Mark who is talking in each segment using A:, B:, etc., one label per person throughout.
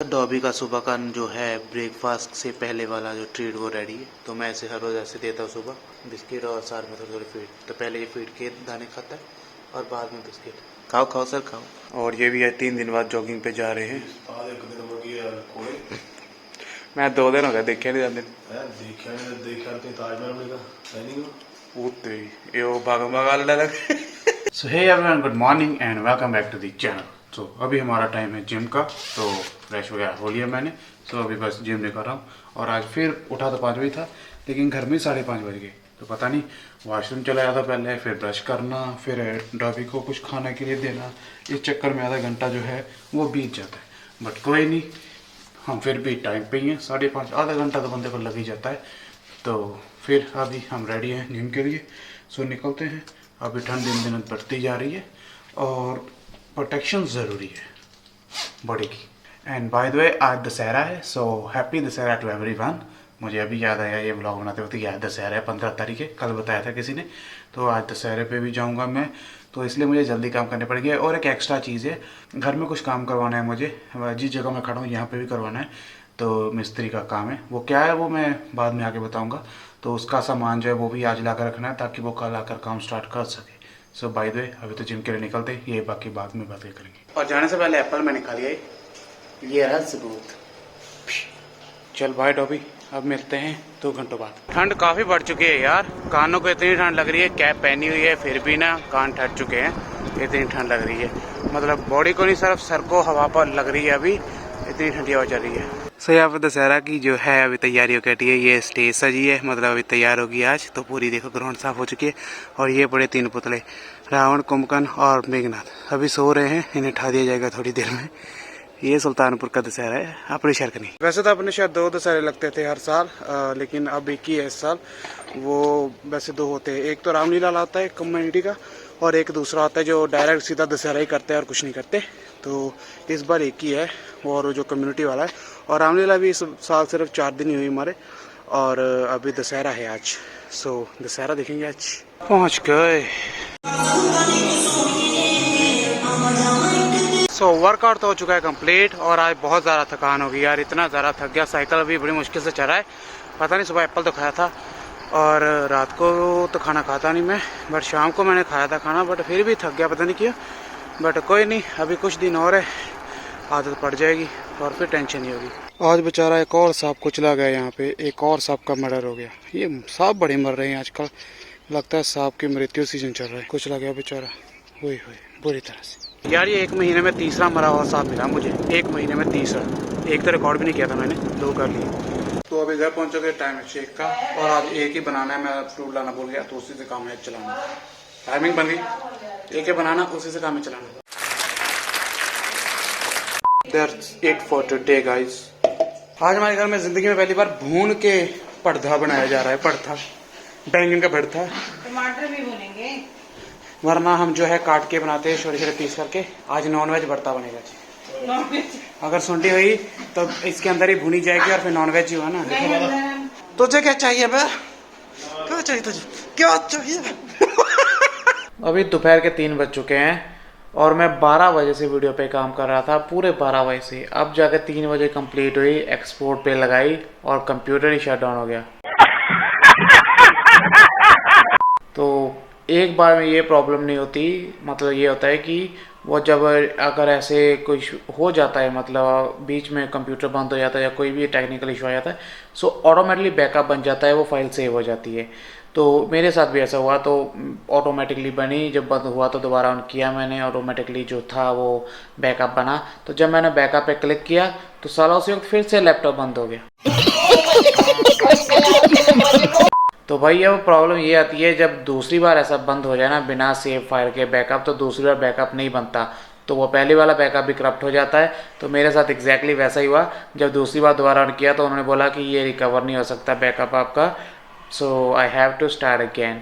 A: Dobby का सुबह का जो है ब्रेकफास्ट से पहले वाला जो ट्रीट वो रेडी है। तो मैं ऐसे हर रोज़ ऐसे देता हूँ, सुबह बिस्किट और साथ में थोड़ी थोड़ी फीड। तो पहले ये फीड के दाने खाता है और बाद में बिस्किट। खाओ खाओ सर खाओ। और ये भी है 3 दिन बाद जॉगिंग पे जा रहे हैं। मैं 2 दिन हो गया देखे नहीं जाते। So hey everyone, good morning and welcome back to the channel. So अभी हमारा टाइम है जिम का, तो फ्रेश वगैरह हो लिया मैंने। सो अभी बस जिम नहीं कर रहा हूँ। और आज फिर उठा तो 5 बजे था, लेकिन घर में 5:30 बज गए। तो पता नहीं, वॉशरूम चला जाता पहले, फिर ब्रश करना, फिर डॉबी को कुछ खाने के लिए देना, इस चक्कर में आधा घंटा जो है वो बीत जाता है। बट कोई नहीं, हम फिर भी टाइम पे ही हैं। 5:30, आधा घंटा तो बंदे को लग ही जाता है। तो फिर अभी हम रेडी हैं जिम के लिए। सो निकलते हैं। अभी ठंड दिन दिन बढ़ती जा रही है और प्रोटेक्शन ज़रूरी है बॉडी की। एंड बाय द वे, आज दशहरा है। So happy Dussehra to everyone. मुझे अभी याद आया, ये ब्लॉग बनाते वक्त याद दशहरा है 15 तारीख है, कल बताया था किसी ने। तो आज दशहरे पे भी जाऊंगा मैं, तो इसलिए मुझे जल्दी काम करने पड़ेंगे। और एक एक्स्ट्रा चीज़ है, घर में कुछ काम करवाना है मुझे। जिस जगह मैं खड़ा हूँ यहाँ पे भी करवाना है, तो मिस्त्री का काम है। वो क्या है वो मैं बाद में आके बताऊँगा। तो उसका सामान जो है वो भी आज ला कर रखना है, ताकि वो कल आकर काम स्टार्ट कर सके। सो बाय द वे, अभी तो जिम के लिए निकलते हैं, ये बाकी बाद में बातें करेंगे। और जाने से पहले एप्पल मैंने खा लिया है, ये रहा सबूत। चल बाय डॉबी, अब मिलते हैं 2 घंटों बाद। ठंड काफ़ी बढ़ चुकी है यार, कानों को इतनी ठंड लग रही है। कैप पहनी हुई है फिर भी ना कान ठट चुके हैं, इतनी ठंड लग रही है। मतलब बॉडी को नहीं, सिर्फ सर को हवा पर लग रही है अभी, इतनी ठंडी हवा चल रही है। सो यहाँ पर दशहरा की जो है अभी तैयारी हो गई है। ये स्टेज सजी है, मतलब अभी तैयार होगी आज। तो पूरी देखो ग्राउंड साफ हो चुकी है। और ये बड़े 3 पुतले, रावण, कुंभकर्ण और मेघनाथ, अभी सो रहे हैं। इन्हें उठा दिया जाएगा थोड़ी देर में। ये सुल्तानपुर का दशहरा है, अपने शहर का नहीं। वैसे तो अपने शायद 2 दशहरे लगते थे हर साल, लेकिन अब एक ही है इस साल। वो वैसे 2 होते हैं, एक तो रामलीला आता है कम्युनिटी का, और एक दूसरा आता है जो डायरेक्ट सीधा दशहरा ही करते हैं और कुछ नहीं करते। तो इस बार एक ही है, और जो कम्युनिटी वाला है। और रामलीला भी इस साल सिर्फ 4 दिन ही हुई हमारे। और अभी दशहरा है आज। सो दशहरा देखेंगे आज। पहुँच गए। सो वर्कआउट तो हो चुका है कंप्लीट, और आज बहुत ज़्यादा थकान हो गई यार। इतना ज़्यादा थक गया, साइकिल भी बड़ी मुश्किल से चला है। पता नहीं, सुबह एप्पल तो खाया था, और रात को तो खाना खाता नहीं मैं, बट शाम को मैंने खाया था खाना। बट फिर भी थक गया, पता नहीं क्यों। बट कोई नहीं, अभी कुछ दिन और है, आदत पड़ जाएगी और फिर टेंशन नहीं होगी। आज बेचारा एक और सांप कुचला गया, यहाँ पे एक और सांप का मर्डर हो गया। ये सांप बड़े मर रहे हैं आजकल, लगता है सांप की मृत्यु सीजन चल रहा है। कुचला गया बेचारा, हुई बुरी तरह से यार। ये 1 महीने में तीसरा मरा हुआ सांप मिला मुझे, 1 महीने में तीसरा। एक तो रिकॉर्ड भी नहीं किया था मैंने, 2 कर लिए। तो अभी घर पहुंच चुके, टाइम है शेक का, और आज एक ही बनाना है। मैं फ्रूट लाना भूल गया, तो उसी से काम है चलाना। टाइमिंग बन गई, एक ही बनाना, उसी से काम है चलाना। That's it for today guys। आज हमारे घर में जिंदगी में पहली बार भून के पड़था बनाया जा रहा है। पड़था, बैंगन का भरथा।
B: टमाटर भी भूनेंगे,
A: वरना हम जो है काट के बनाते हैं छोटे छोटे पीस करके। आज नॉनवेज भरता बनेगा जी। अगर सुंडी हुई तो इसके अंदर ही भुनी जाएगी, और फिर नॉनवेज ही हुआ ना। तुझे क्या चाहिए बे? क्या चाहिए तुझे? क्या चाहिए? अभी दोपहर के 3 बज चुके हैं, और मैं 12 बजे से वीडियो पे काम कर रहा था, पूरे 12 बजे से। अब जाकर 3 बजे कंप्लीट हुई, एक्सपोर्ट पे लगाई, और कंप्यूटर ही शट डाउन हो गया। तो एक बार में ये प्रॉब्लम नहीं होती, मतलब ये होता है कि वो जब अगर ऐसे कुछ हो जाता है, मतलब बीच में कंप्यूटर बंद हो जाता है या कोई भी टेक्निकल इशू आ जाता है, सो ऑटोमेटिकली बैकअप बन जाता है, वो फाइल सेव हो जाती है। तो मेरे साथ भी ऐसा हुआ, तो ऑटोमेटिकली बनी। जब बंद हुआ तो दोबारा ऑन किया मैंने, ऑटोमेटिकली जो था वो बैकअप बना। तो जब मैंने बैकअप पे क्लिक किया तो साला उसी वक्त फिर से लैपटॉप बंद हो गया। तो भाई अब प्रॉब्लम ये आती है, जब दूसरी बार ऐसा बंद हो जाए ना बिना सेव फाइल के बैकअप, तो दूसरी बार बैकअप नहीं बनता, तो वो पहले वाला बैकअप भी करप्ट हो जाता है। तो मेरे साथ एग्जैक्टली वैसा ही हुआ। जब दूसरी बार दोबारा ऑन किया तो उन्होंने बोला कि ये रिकवर नहीं हो सकता बैकअप आपका, so I have to start again.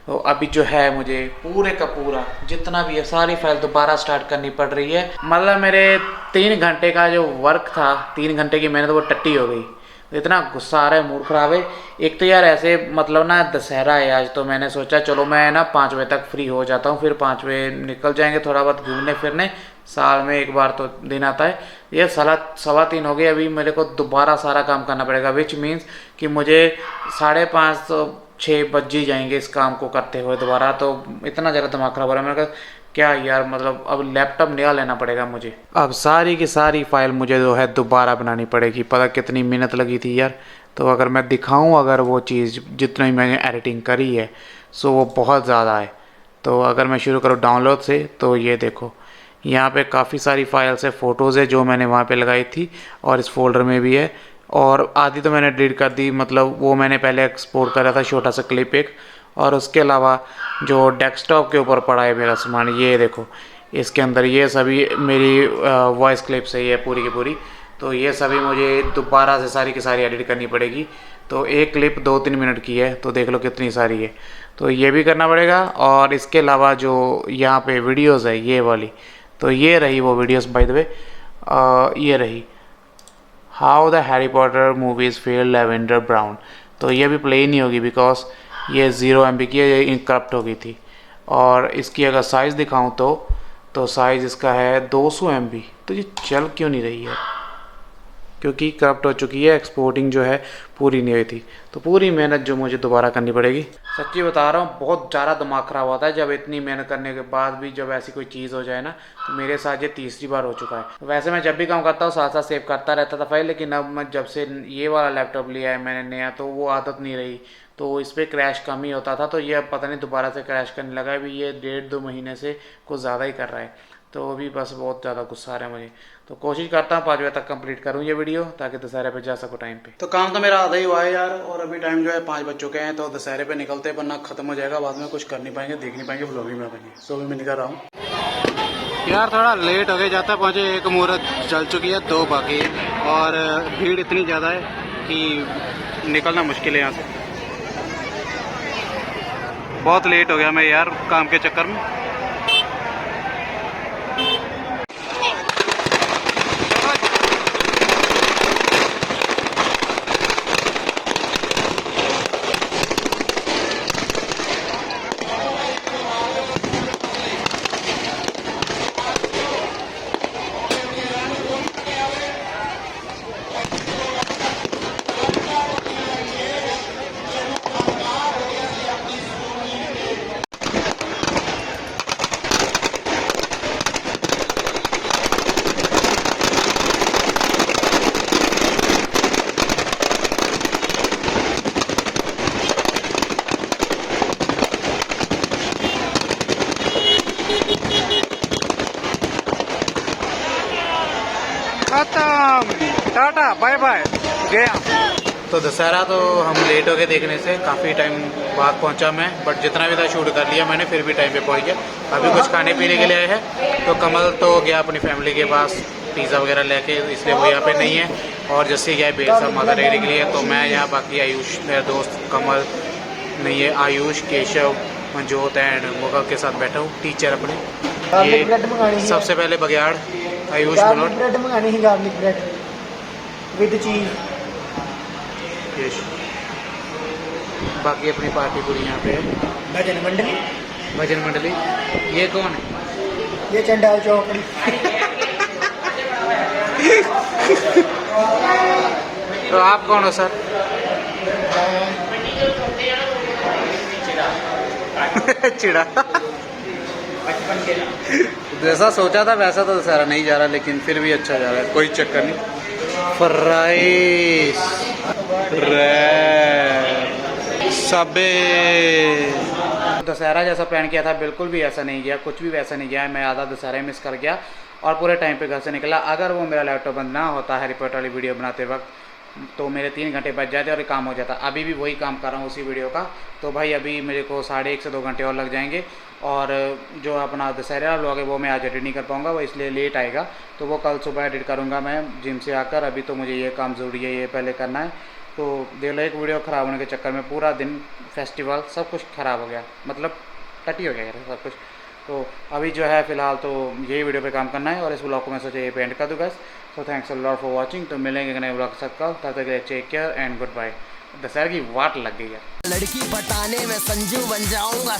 A: तो अभी जो है मुझे पूरे का पूरा जितना भी है सारी फाइल दोबारा स्टार्ट करनी पड़ रही है। मतलब मेरे 3 घंटे का जो वर्क था, 3 घंटे की मेहनत, वो टट्टी हो गई। इतना गुस्सा आ रहा है, मूड खराब है। एक तो यार ऐसे मतलब ना दशहरा है आज, तो मैंने सोचा चलो मैं ना 5 बजे तक फ्री हो जाता हूँ, फिर 5 बजे निकल जाएंगे थोड़ा बहुत घूमने फिरने, साल में एक बार तो दिन आता है। ये 3:15 हो गए, अभी मेरे को दोबारा सारा काम करना पड़ेगा, विच मीन्स कि मुझे 5:30 तो 6 बज ही जाएंगे इस काम को करते हुए दोबारा। तो इतना ज़्यादा दिमाग खराब हो रहा है मेरा, क्या यार, मतलब अब लैपटॉप नया लेना पड़ेगा मुझे। अब सारी की सारी फाइल मुझे जो है दोबारा बनानी पड़ेगी, पता कितनी मेहनत लगी थी यार। तो अगर मैं दिखाऊं, अगर वो चीज़ जितनी मैंने एडिटिंग करी है सो वो बहुत ज़्यादा है। तो अगर मैं शुरू करूँ डाउनलोड से, तो ये देखो यहाँ पे काफ़ी सारी फाइल्स है, फ़ोटोज़ है जो मैंने वहाँ पे लगाई थी, और इस फोल्डर में भी है, और आधी तो मैंने डिलीट कर दी, मतलब वो मैंने पहले एक्सपोर्ट करा था छोटा सा क्लिप एक। और उसके अलावा जो डेस्कटॉप के ऊपर पड़ा है मेरा सामान, ये देखो इसके अंदर ये सभी मेरी वॉइस क्लिप्स है ये पूरी की पूरी। तो ये सभी मुझे दोबारा से सारी की सारी एडिट करनी पड़ेगी। तो एक क्लिप 2-3 मिनट की है, तो देख लो कितनी सारी है। तो ये भी करना पड़ेगा, और इसके अलावा जो यहाँ पे वीडियोस है ये वाली, तो ये रही वो वीडियोस बाय द वे, ये रही how the Harry Potter movies fail lavender brown. तो ये भी प्ले ही नहीं होगी बिकॉज ये 0 MB की है, ये इनकरप्ट हो गई थी। और इसकी अगर साइज़ दिखाऊं तो साइज़ इसका है 200 MB। तो ये चल क्यों नहीं रही है, क्योंकि करप्ट हो चुकी है, एक्सपोर्टिंग जो है पूरी नहीं हुई थी। तो पूरी मेहनत जो मुझे दोबारा करनी पड़ेगी। सच्ची बता रहा हूँ, बहुत ज़्यादा दिमाग ख़राब होता है जब इतनी मेहनत करने के बाद भी जब ऐसी कोई चीज़ हो जाए ना। तो मेरे साथ ये तीसरी बार हो चुका है। वैसे मैं जब भी काम करता हूँ साथ साथ सेव करता रहता था फाइल, लेकिन अब मैं जब से ये वाला लैपटॉप लिया है मैंने नया, तो वो आदत नहीं रही, तो इस पर क्रैश कम ही होता था। तो ये अब पता नहीं दोबारा से क्रैश करने लगा है, अभी ये 1.5-2 महीने से कुछ ज़्यादा ही कर रहा है। तो अभी बस बहुत ज़्यादा गुस्सा आ रहा है मुझे। तो कोशिश करता हूँ 5 बजे तक कंप्लीट करूँ ये वीडियो, ताकि दशहरे पे जा सकूँ टाइम पे। तो काम तो मेरा आधा ही हुआ है यार, और अभी टाइम जो है 5 बज चुके हैं। तो दशहरे पे निकलते हैं, वरना खत्म हो जाएगा, बाद में कुछ कर नहीं पाएंगे, देख नहीं पाएंगे, व्लॉगिंग में पाएंगे। सो भी मैं निकल रहा हूँ यार, थोड़ा लेट हो गया, जाता पहुँचे एक मुहूर्त चल चुकी है, 2 बाकी है, और भीड़ इतनी ज़्यादा है कि निकलना मुश्किल है यहाँ से। बहुत लेट हो गया मैं यार काम के चक्कर में। खत्म, टाटा बाय बाय, गया। तो दशहरा तो हम लेट हो गए देखने से, काफ़ी टाइम बाद पहुंचा मैं, बट जितना भी था शूट कर लिया मैंने, फिर भी टाइम पे पहुंच गया। अभी कुछ खाने पीने के लिए आए हैं। तो कमल तो गया अपनी फैमिली के पास पिज़्ज़ा वगैरह लेके, इसलिए वो यहाँ पे नहीं है। और जैसे गया बेर साहब माता रेडी के लिए, तो मैं यहाँ, बाकी आयुष मेरा दोस्त, कमल नहीं है, आयुष, केशव, मंजोत एंड मुगल के साथ बैठा हूँ, टीचर अपने। ये सबसे पहले बघियाड़ आयुष मनोट,
C: ब्रेड मंगानी है, गार्लिक ब्रेड विद चीज।
A: बाकी अपनी पार्टी पूरी यहाँ पे है।
C: भजन मंडली,
A: भजन मंडली। ये कौन है?
C: ये चंडाल चौकड़ी।
A: तो आप कौन हो सर? चिड़ा। जैसा सोचा था वैसा तो दशहरा नहीं जा रहा, लेकिन फिर भी अच्छा जा रहा है, कोई चक्कर नहीं। फ्राइस, सबे। दशहरा जैसा प्लान किया था बिल्कुल भी ऐसा नहीं गया, कुछ भी वैसा नहीं गया। मैं आधा दशहरा मिस कर गया और पूरे टाइम पे घर से निकला। अगर वो मेरा लैपटॉप बंद ना होता हैरी पॉटर वाली वीडियो बनाते वक्त, तो मेरे 3 घंटे बच जाते और काम हो जाता। अभी भी वही काम कर रहा हूँ उसी वीडियो का। तो भाई अभी मेरे को 1.5 से 2 घंटे और लग जाएंगे। और जो अपना दशहरे वाला व्लॉग है वो मैं आज एडिट नहीं कर पाऊँगा, वो इसलिए लेट आएगा। तो वो कल सुबह एडिट करूँगा मैं जिम से आकर। अभी तो मुझे ये काम ज़रूरी है, ये पहले करना है। तो देख लो, एक वीडियो ख़राब होने के चक्कर में पूरा दिन, फेस्टिवल, सब कुछ ख़राब हो गया, मतलब टटी हो गया यार सब कुछ। तो अभी जो है फ़िलहाल तो यही वीडियो पे काम करना है, और इस ब्लॉग को मैं सोचा ये पे एंड कर दूँगा। So thanks a lot for watching. तो मिलेंगे नए ब्लॉग के साथ कल, तब तक take care and goodbye. Dussehra की वाट लग गई है।
C: लड़की पटाने में संजू बन जाऊंगा।